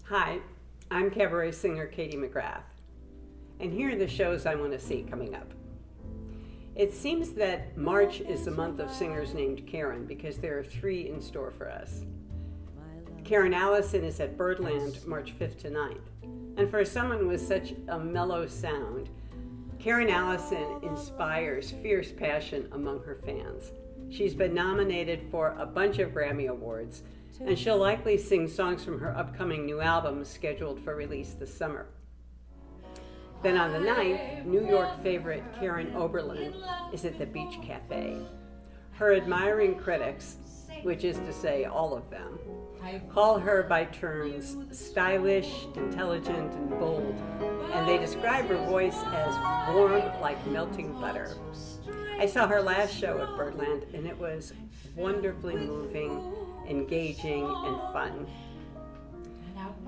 Hi, I'm cabaret singer Katie McGrath, and here are the shows I want to see coming up. It seems that March is the month of singers named Karrin because there are 3 in store for us. Allyson is at Birdland March 5th to 9th, and for someone with such a mellow sound, Allyson inspires fierce passion among her fans. She's been nominated for a bunch of Grammy Awards, and she'll likely sing songs from her upcoming new album scheduled for release this summer. Then on the 9th, New York favorite Karrin Oberlin is at the Beach Café. Her admiring critics, which is to say all of them, call her by turns stylish, intelligent, and bold, and they describe her voice as warm like melting butter. I saw her last show at Birdland, and it was wonderfully moving, engaging, and fun.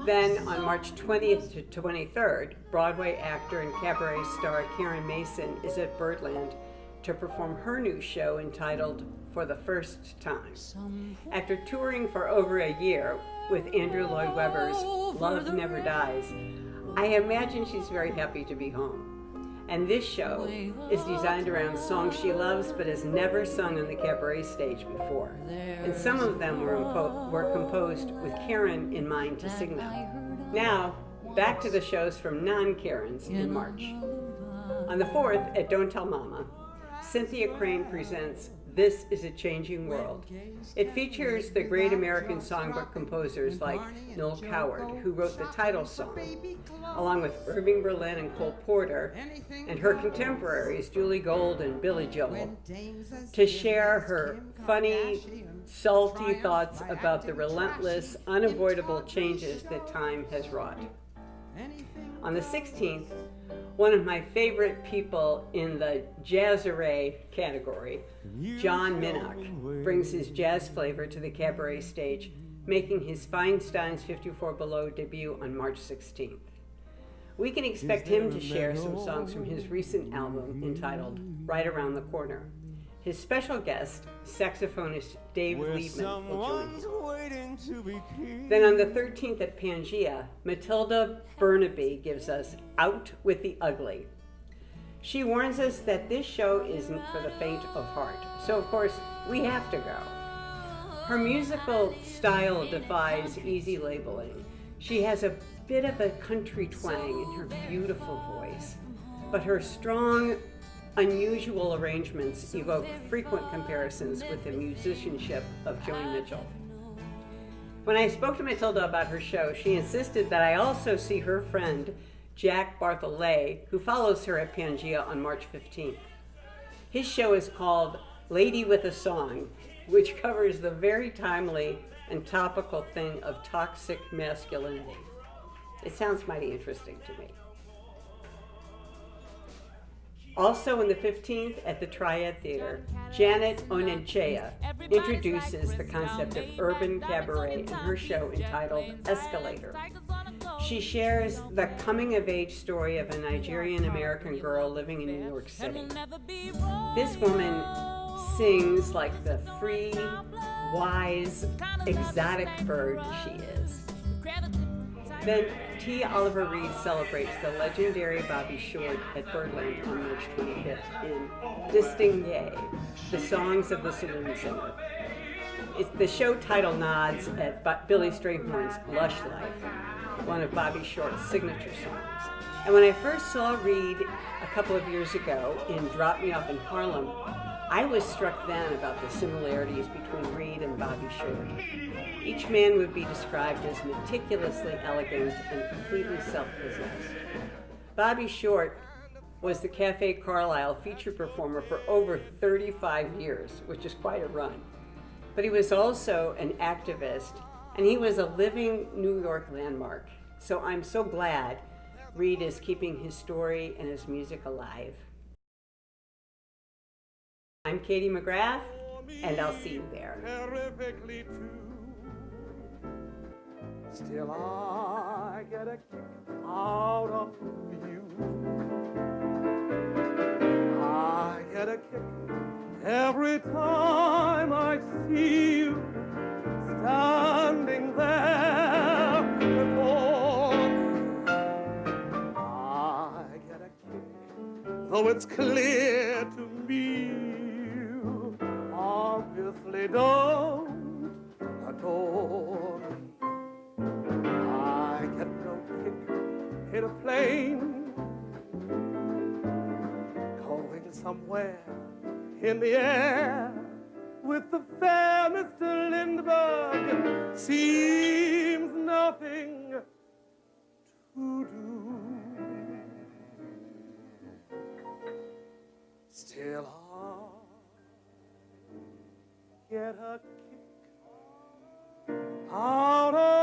Then on March 20th to 23rd, Broadway actor and cabaret star Karrin Mason is at Birdland to perform her new show entitled For the First Time. After touring for over a year with Andrew Lloyd Webber's Love Never Dies, I imagine she's very happy to be home. And this show is designed around songs she loves but has never sung on the cabaret stage before. And some of them were composed with Karrin in mind to sing them. Now, back to the shows from non-Karrins in March. On the 4th at Don't Tell Mama, Cynthia presents This is a Changing World. It features the great American songbook composers like Noel Coward, who wrote the title song, along with Irving Berlin and Cole Porter, and her contemporaries Julie Gold and Billy Joel, to share her funny, salty thoughts about the relentless, unavoidable changes that time has wrought. On the 16th, one of my favorite people in the jazzare category, John Minnock, brings his jazz flavor to the cabaret stage, making his Feinstein's 54 Below debut on March 16th. We can expect him to share some songs from his recent album entitled Right Around the Corner. His special guest, saxophonist Dave Liebman, will join him. Then on the 13th at Pangea, Matilde Bernabei gives us Out with the Ugly. She warns us that this show isn't for the faint of heart, so of course we have to go. Her musical style defies easy labeling. She has a bit of a country twang in her beautiful voice, but her strong, unusual arrangements evoke frequent comparisons with the musicianship of Joni Mitchell. When I spoke to Matilde about her show, she insisted that I also see her friend, Jack Bartholet, who follows her at Pangea on March 15th. His show is called Lady with a Song, which covers the very timely and topical thing of toxic masculinity. It sounds mighty interesting to me. Also on the 15th at the Triad Theater, Janet Onyenucheya introduces the concept of urban cabaret in her show entitled Escalator. She shares the coming-of-age story of a Nigerian-American girl living in New York City. This woman sings like the free, wise, exotic bird she is. Then T. Oliver Reed celebrates the legendary Bobby Short at Birdland on March 25th in Distingué, the songs of the saloon singer. The show title nods at Billy Strayhorn's Lush Life, one of Bobby Short's signature songs. And when I first saw Reed a couple of years ago in Drop Me Off in Harlem, I was struck then about the similarities between Reed and Bobby Short. Each man would be described as meticulously elegant and completely self-possessed. Bobby Short was the Café Carlisle feature performer for over 35 years, which is quite a run. But he was also an activist, and he was a living New York landmark. So I'm so glad Reed is keeping his story and his music alive. I'm Katie McGrath, and I'll see you there. Still I get a kick out of you. I get a kick every time I see you standing there before though it's clear to me you obviously don't adore me. I get no kick in a plane going somewhere in the air with the fair Mr. Lindbergh seems nothing to do. Still I get a kick out of